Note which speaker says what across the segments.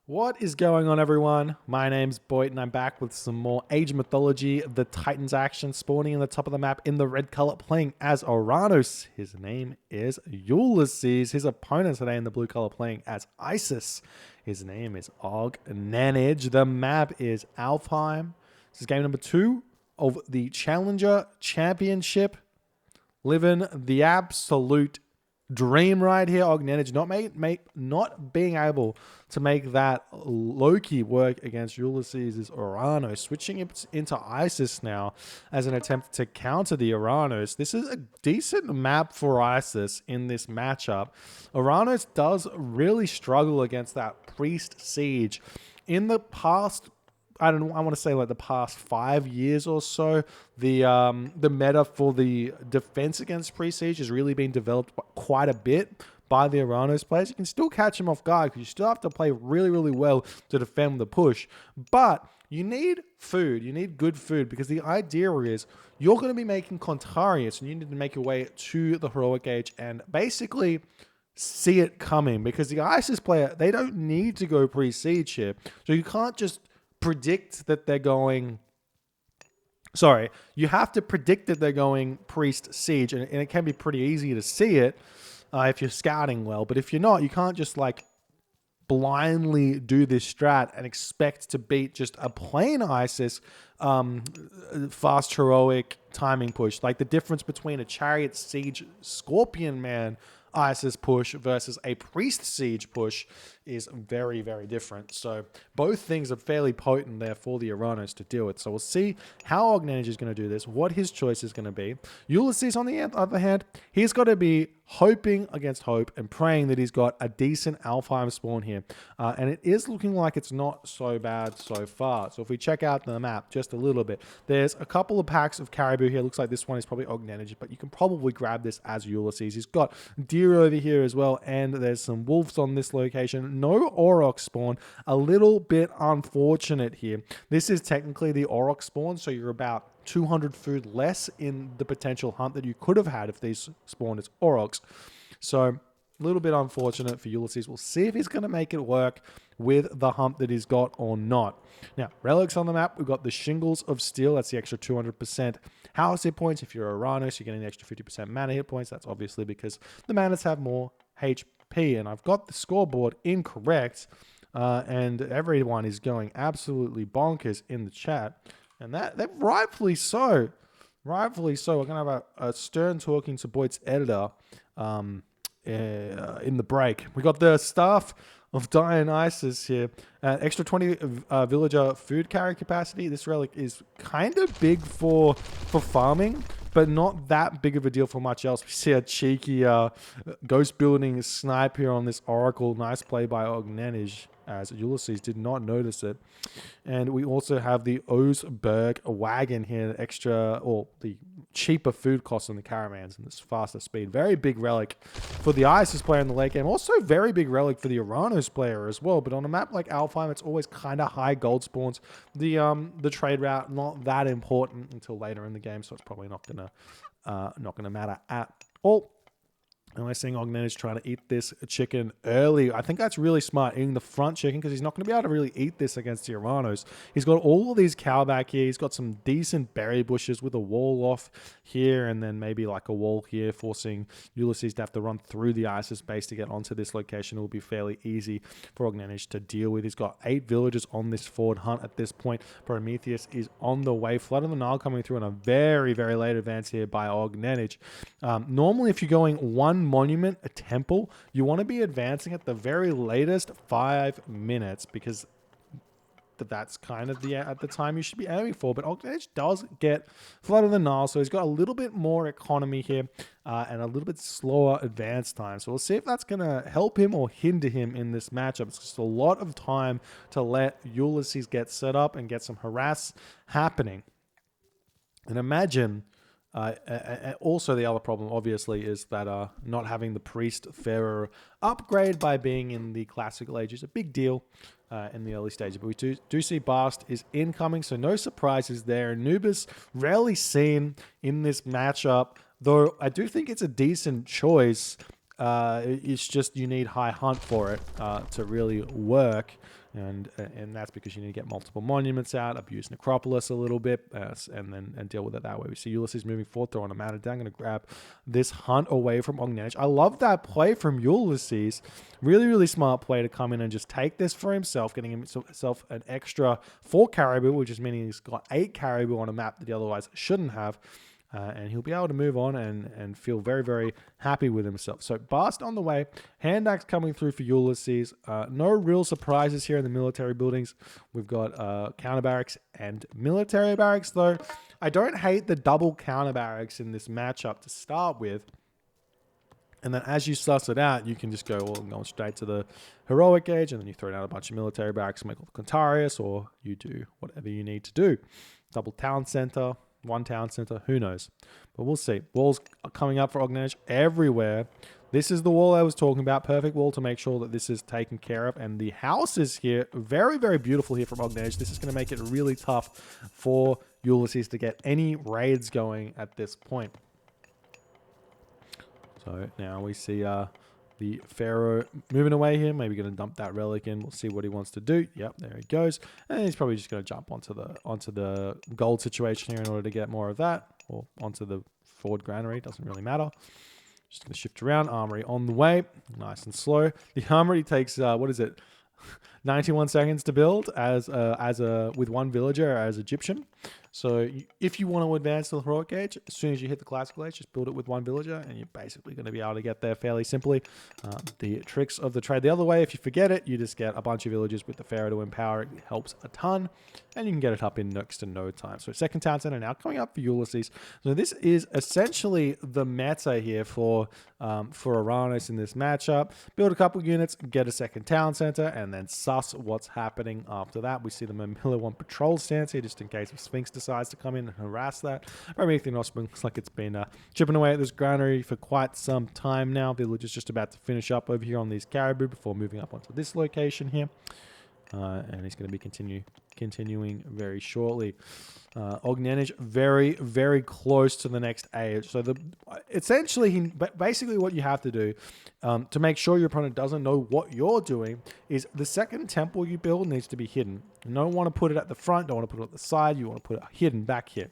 Speaker 1: What is going on, everyone? My name's Boyd, and I'm back with some more Age Mythology. The Titans action spawning in the top of the map in the red color, playing as Oranos. His name is Ulysees. His opponent today in the blue color, playing as Isis. His name is OGNENNYJ. The map is Alfheim. This is game number 2 of the Challenger Championship. Living the absolute dream right here. OGNENNYJ not being able to make that Loki work against Ulysees' Oranos, switching it into Isis now as an attempt to counter the Oranos. This is a decent map for Isis in this matchup. Oranos does really struggle against that Priest Siege. In the past, I want to say like the past 5 years or so, the meta for the defense against Prestige has really been developed quite a bit by the Oranos players. You can still catch them off guard because you still have to play really, really well to defend the push. But you need food. You need good food because the idea is you're going to be making Contarius and you need to make your way to the heroic age and basically see it coming, because the Isis player, they don't need to go pre-siege here. So you can't just predict that they're going... Sorry, you have to predict that they're going Priest Siege, and it can be pretty easy to see it if you're scouting well. But if you're not, you can't just like blindly do this strat and expect to beat just a plain Isis fast heroic timing push. Like the difference between a Chariot Siege Scorpion Man Isis push versus a Priest Siege push is very, very different. So both things are fairly potent there for the Oranos to deal with. So we'll see how OGNENNYJ is going to do this, what his choice is going to be. Ulysees, on the other hand, he's got to be hoping against hope and praying that he's got a decent Alfheim spawn here. And it is looking like it's not so bad so far. So if we check out the map just a little bit, there's a couple of packs of Caribou here. Looks like this one is probably OGNENNYJ, but you can probably grab this as Ulysees. He's got deer over here as well, and there's some wolves on this location. No Auroch spawn. A little bit unfortunate here. This is technically the Auroch spawn, so you're about 200 food less in the potential hunt that you could have had if these spawned as Aurochs. So a little bit unfortunate for Ulysees. We'll see if he's going to make it work with the hump that he's got or not. Now, relics on the map, we've got the Shingles of Steel. That's the extra 200% house hit points. If you're a Oranos, you're getting the extra 50% mana hit points. That's obviously because the manas have more HP. And I've got the scoreboard incorrect. And everyone is going absolutely bonkers in the chat. And that rightfully so. Rightfully so. We're going to have a stern talking to Boyd's editor in the break. We got the Staff of Dionysus here. Extra 20 villager food carry capacity. This relic is kind of big for farming, but not that big of a deal for much else. We see a cheeky ghost building snipe here on this Oracle. Nice play by OGNENNYJ, as Ulysees did not notice it. And we also have the Oseberg wagon here, extra, or the cheaper food costs on the caravans and this faster speed. Very big relic for the Isis player in the late game. Also very big relic for the Oranos player as well. But on a map like Alfheim, it's always kind of high gold spawns. The trade route, not that important until later in the game, so it's probably not gonna matter at all. And we're seeing OGNENNYJ trying to eat this chicken early. I think that's really smart, eating the front chicken, because he's not going to be able to really eat this against the Oranos. He's got all of these cow back here. He's got some decent berry bushes with a wall off here, and then maybe like a wall here, forcing Ulysees to have to run through the Isis base to get onto this location. It will be fairly easy for OGNENNYJ to deal with. He's got 8 villagers on this forward hunt at this point. Prometheus is on the way. Flood of the Nile coming through in a very, very late advance here by OGNENNYJ. Normally, if you're going one monument, a temple, you want to be advancing at the very latest 5 minutes, because that's kind of at the time you should be aiming for. But OGNENNYJ does get Flood of the Nile, so he's got a little bit more economy here and a little bit slower advance time. So we'll see if that's going to help him or hinder him in this matchup. It's just a lot of time to let Ulysees get set up and get some harass happening. And imagine... also, the other problem, obviously, is that not having the Priest Pharaoh upgrade by being in the classical age is a big deal in the early stages. But we do see Bast is incoming, so no surprises there. Anubis rarely seen in this matchup, though I do think it's a decent choice. It's just you need high hunt for it to really work. And that's because you need to get multiple monuments out, abuse Necropolis a little bit, and deal with it that way. We see Ulysees moving forward, throwing a mana down, going to grab this hunt away from OGNENNYJ. I love that play from Ulysees. Really, really smart play to come in and just take this for himself, getting himself an extra 4 caribou, which is meaning he's got 8 caribou on a map that he otherwise shouldn't have. And he'll be able to move on and feel very, very happy with himself. So Bast on the way. Hand axe coming through for Ulysees. No real surprises here in the military buildings. We've got counter barracks and military barracks, though. I don't hate the double counter barracks in this matchup to start with. And then as you suss it out, you can just go, well, I'm going straight to the heroic age, and then you throw down a bunch of military barracks and make all the Contarius, or you do whatever you need to do. Double town center. 1 town center, who knows? But we'll see. Walls are coming up for OGNENNYJ everywhere. This is the wall I was talking about. Perfect wall to make sure that this is taken care of. And the houses here, very, very beautiful here from OGNENNYJ. This is going to make it really tough for Ulysees to get any raids going at this point. So now we see the Pharaoh moving away here. Maybe going to dump that relic in. We'll see what he wants to do. Yep, there he goes. And he's probably just going to jump onto the gold situation here in order to get more of that. Or onto the forward granary. Doesn't really matter. Just going to shift around. Armory on the way. Nice and slow. The armory takes, what is it? 91 seconds to build with 1 villager as Egyptian. So if you want to advance to the heroic age, as soon as you hit the classical age, just build it with 1 villager, and you're basically going to be able to get there fairly simply. The tricks of the trade the other way, if you forget it, you just get a bunch of villagers with the Pharaoh to empower it. It helps a ton, and you can get it up in next to no time. So second town center now coming up for Ulysees. So this is essentially the meta here for Oranos in this matchup. Build a couple units, get a second town center, and then suss what's happening after that. We see the Mamilla 1 patrol stance here, just in case if Sphinx decides to come in and harass that. Everything else looks like it's been chipping away at this granary for quite some time now. Village is just about to finish up over here on these caribou before moving up onto this location here. And he's going to be continuing very shortly. OGNENNYJ very, very close to the next age. So essentially, basically what you have to do to make sure your opponent doesn't know what you're doing is the second temple you build needs to be hidden. You don't want to put it at the front, don't want to put it at the side, you want to put it hidden back here.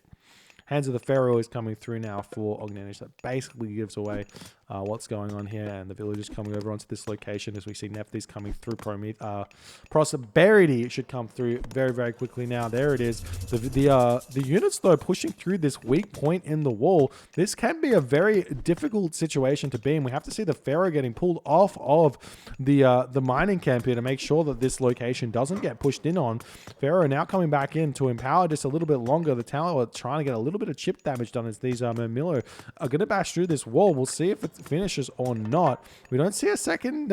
Speaker 1: Hands of the Pharaoh is coming through now for OGNENNYJ. That basically gives away what's going on here. And the villagers coming over onto this location as we see Nephthys coming through. Prosperity should come through very, very quickly now. There it is. The units, though, pushing through this weak point in the wall. This can be a very difficult situation to be in. We have to see the Pharaoh getting pulled off of the mining camp here to make sure that this location doesn't get pushed in on. Pharaoh now coming back in to empower just a little bit longer. The tower trying to get a little bit of chip damage done as these Mamilla are going to bash through this wall. We'll see if it finishes or not. We don't see a second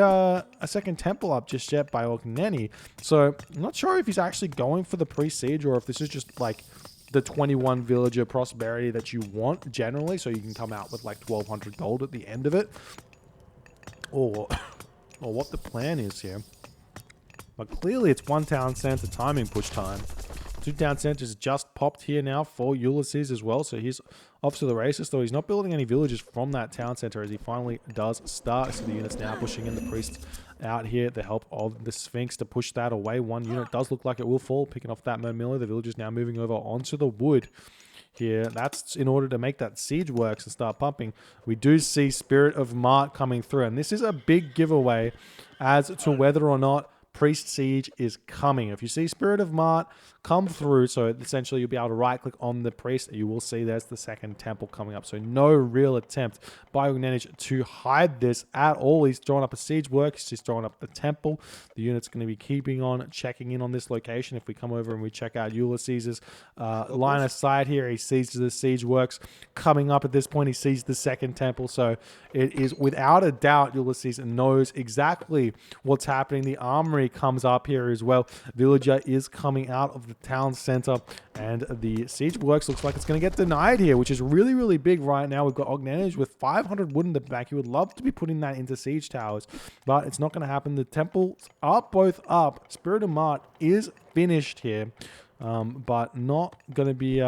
Speaker 1: temple up just yet by OGNENNYJ. So I'm not sure if he's actually going for the pre-siege or if this is just like the 21 villager prosperity that you want generally, so you can come out with like 1,200 gold at the end of it, or what the plan is here. But clearly it's 1 town center timing push time. 2 town centers just popped here now for Ulysees as well, so he's off to the races, though he's not building any villages from that town center as he finally does start. So the units now pushing in the priests out here, the help of the Sphinx to push that away. 1 unit does look like it will fall, picking off that Mamilla. The villagers now moving over onto the wood here. That's in order to make that siege works and start pumping. We do see Spirit of Mart coming through, and this is a big giveaway as to whether or not Priest Siege is coming. If you see Spirit of Mart come through, so essentially you'll be able to right click on the priest, you will see there's the second temple coming up. So no real attempt by OGNENNYJ to hide this at all. He's drawing up a siege work, he's drawing up the temple. The unit's going to be keeping on checking in on this location. If we come over and we check out Ulysees' line of sight here, he sees the siege works coming up at this point. He sees the second temple, so it is without a doubt Ulysees knows exactly what's happening. The armory comes up here as well. Villager is coming out of the town center, and the siege works looks like it's going to get denied here, which is really, really big right now. We've got OGNENNYJ with 500 wood in the back. You would love to be putting that into siege towers, but it's not going to happen. The temples are both up. Spirit of Mart is finished here, but not going to be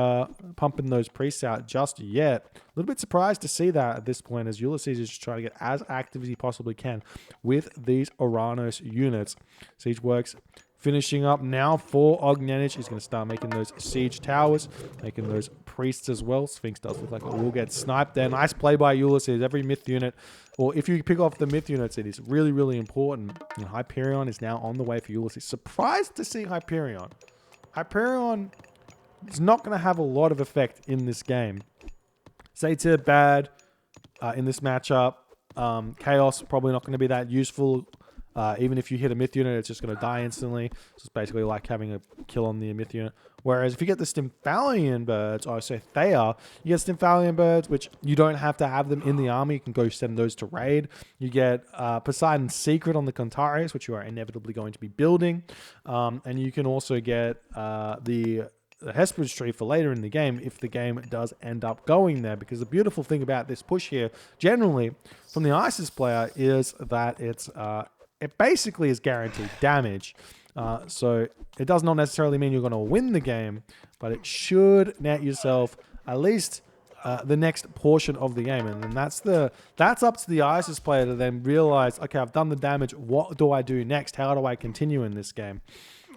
Speaker 1: pumping those priests out just yet. A little bit surprised to see that at this point, as Ulysees is just trying to get as active as he possibly can with these Oranos units. Siege works finishing up now for OGNENNYJ. He's going to start making those siege towers, making those priests as well. Sphinx does look like it will get sniped there. Nice play by Ulysees. Every myth unit, or if you pick off the myth units, it is really, really important. And Hyperion is now on the way for Ulysees. Surprised to see Hyperion. Hyperion is not going to have a lot of effect in this game. Satyr bad in this matchup. Chaos probably not going to be that useful. Even if you hit a myth unit, it's just going to die instantly. So it's basically like having a kill on the myth unit. Whereas if you get the Stymphalian birds, or say Thea, you get Stymphalian birds, which you don't have to have them in the army. You can go send those to raid. You get Poseidon's Secret on the Contarius, which you are inevitably going to be building. And you can also get the Hesper's Tree for later in the game if the game does end up going there. Because the beautiful thing about this push here, generally, from the ISIS player, is that it basically is guaranteed damage. So it does not necessarily mean you're going to win the game, but it should net yourself at least the next portion of the game. And then that's up to the ISIS player to then realize, okay, I've done the damage. What do I do next? How do I continue in this game?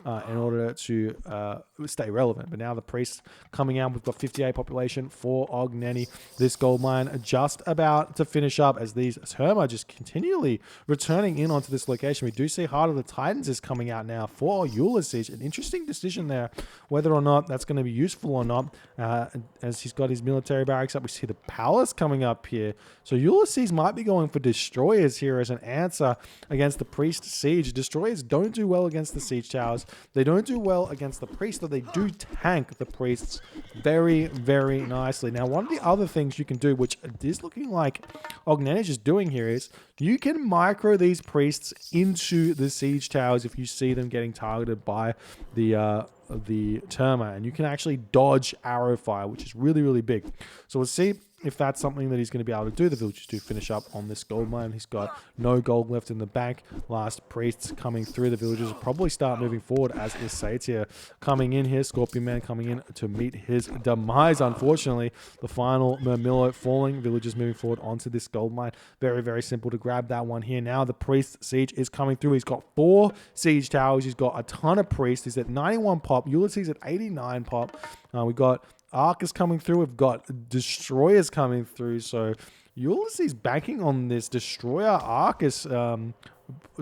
Speaker 1: In order to stay relevant. But now the priests coming out. We've got 58 population for OGNENNYJ. This gold mine just about to finish up as these Term are just continually returning in onto this location. We do see Heart of the Titans is coming out now for Ulysees. An interesting decision there, whether or not that's going to be useful or not. As he's got his military barracks up, we see the palace coming up here. So Ulysees might be going for destroyers here as an answer against the priest siege. Destroyers don't do well against the siege towers. They don't do well against the priests, though they do tank the priests very, very nicely. Now, one of the other things you can do, which is looking like OGNENNYJ is doing here, is you can micro these priests into the siege towers if you see them getting targeted by the Terma, and you can actually dodge arrow fire, which is really, really big. So we'll see if that's something that he's going to be able to do. The villagers do finish up on this gold mine. He's got no gold left in the bank. Last priests coming through. The villagers will probably start moving forward, as is Satyr coming in here. Scorpion Man coming in to meet his demise. Unfortunately, the final Murmillo falling. Villagers moving forward onto this gold mine. Very, very simple to grab that one here. Now the priest siege is coming through. He's got 4 siege towers. He's got a ton of priests. He's at 91 pop. Ulysees at 89 pop. We've got Arcus coming through. We've got destroyers coming through. So Ulysees banking on this destroyer Arcus,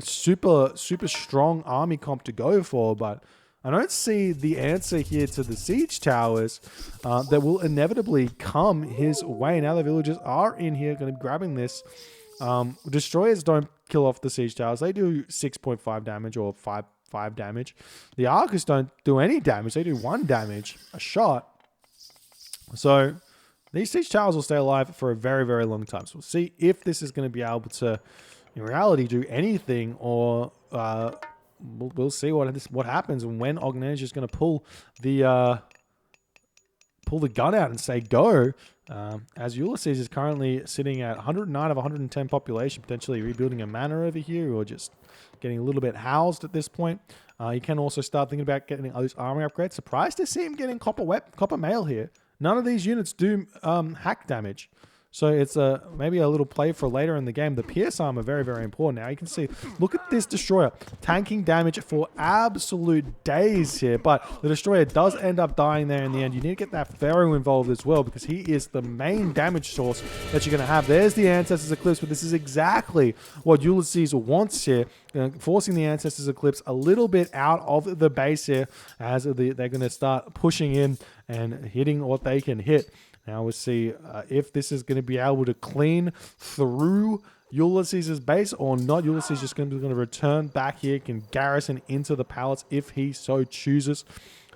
Speaker 1: super strong army comp to go for, but I don't see the answer here to the siege towers that will inevitably come his way. Now the villagers are in here going to be grabbing this. Destroyers don't kill off the siege towers. They do 6.5 damage or 5 damage. The Arcus don't do any damage. They do 1 damage a shot. So these siege towers will stay alive for a very, very long time. So we'll see if this is going to be able to, in reality, do anything, or we'll see what happens and when OGNENNYJ is going to pull the gun out and say go. As Ulysees is currently sitting at 109 of 110 population, potentially rebuilding a manor over here, or just getting a little bit housed at this point. You can also start thinking about getting those army upgrades. Surprised to see him getting copper mail here. None of these units do hack damage. So it's maybe a little play for later in the game. The Pierce armor, very, very important. Now you can see, look at this destroyer. Tanking damage for absolute days here. But the destroyer does end up dying there in the end. You need to get that Pharaoh involved as well, because he is the main damage source that you're going to have. There's the Ancestors Eclipse, but this is exactly what Ulysees wants here. Forcing the Ancestors Eclipse a little bit out of the base here, as they're going to start pushing in and hitting what they can hit. Now we'll see if this is going to be able to clean through Ulysees' base or not. Ulysees just going to return back here, can garrison into the palace if he so chooses.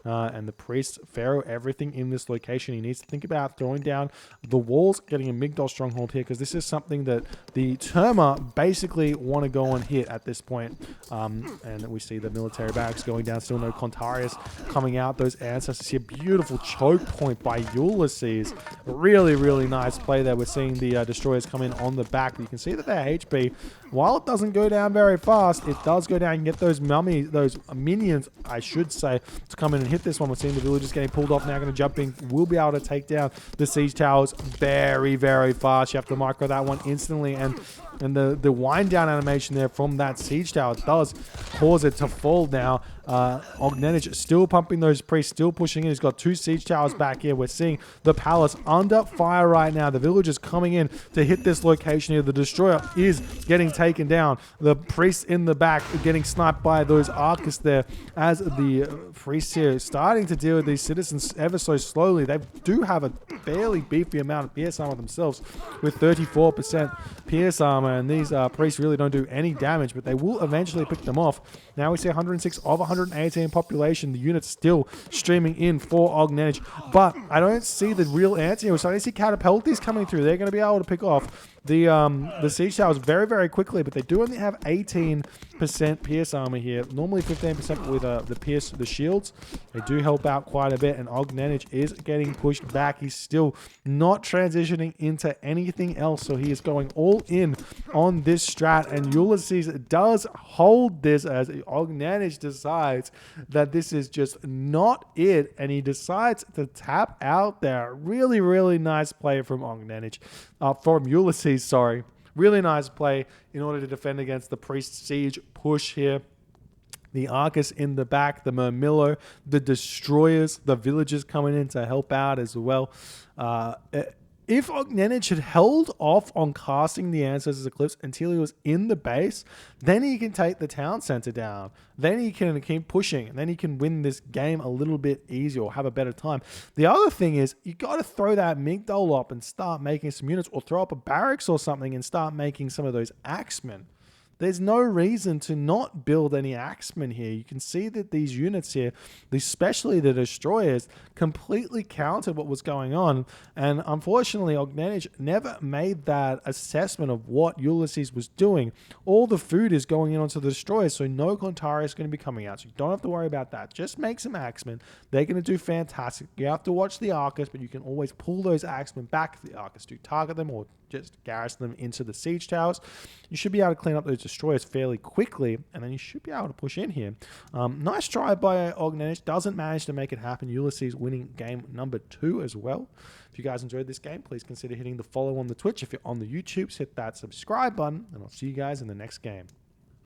Speaker 1: And the priest, Pharaoh, everything in this location. He needs to think about throwing down the walls, getting a Migdol stronghold here, because this is something that the Terma basically want to go and hit at this point. And we see the military barracks going down. Still no Contarius coming out. Those ancestors here. Beautiful choke point by Ulysees. Really, really nice play there. We're seeing the destroyers come in on the back. But you can see that their HP, while it doesn't go down very fast, it does go down. You can get those those minions, I should say, to come in and hit this one. We're seeing the villagers getting pulled off now, going to jump in. We'll be able to take down the siege towers very, very fast. You have to micro that one instantly, and And the wind down animation there from that siege tower does cause it to fall now. OGNENNYJ still pumping those priests, still pushing in. He's got 2 siege towers back here. We're seeing the palace under fire right now. The villagers coming in to hit this location here. The destroyer is getting taken down. The priests in the back are getting sniped by those archers there, as the priests here starting to deal with these citizens ever so slowly. They do have a fairly beefy amount of pierce armor themselves with 34% pierce armor, and these priests really don't do any damage, but they will eventually pick them off. Now we see 106 of 118 population. The unit's still streaming in for OGNENNYJ, but I don't see the real answer here. We're starting to see catapulties coming through. They're going to be able to pick off the siege towers very, very quickly, but they do only have 18% pierce armor here. Normally 15% with the shields. They do help out quite a bit, and OGNENNYJ is getting pushed back. He's still not transitioning into anything else, so he is going all in on this strat, and Ulysees does hold this as OGNENNYJ decides that this is just not it, and he decides to tap out there. Really, really nice play from OGNENNYJ. From Ulysees, sorry. Really nice play in order to defend against the priest siege push here. The Arcus in the back, the Murmillo, the destroyers, the villagers coming in to help out as well. If OGNENNYJ had held off on casting the Ancestors Eclipse until he was in the base, then he can take the town center down. Then he can keep pushing, and then he can win this game a little bit easier or have a better time. The other thing is, you got to throw that Migdol up and start making some units, or throw up a barracks or something and start making some of those axemen. There's no reason to not build any axemen here. You can see that these units here, especially the destroyers, completely countered what was going on. And unfortunately, OGNENNYJ never made that assessment of what Ulysees was doing. All the food is going in onto the destroyers, so no Clontaria is going to be coming out. So you don't have to worry about that. Just make some axemen. They're going to do fantastic. You have to watch the Arcus, but you can always pull those axemen back if the Arcus do target them, or just garrison them into the siege towers. You should be able to clean up those destroyers fairly quickly, and then you should be able to push in here. Nice try by OGNENNYJ. Doesn't manage to make it happen. Ulysees winning game number 2 as well. If you guys enjoyed this game, please consider hitting the follow on the Twitch. If you're on the YouTubes, hit that subscribe button, and I'll see you guys in the next game.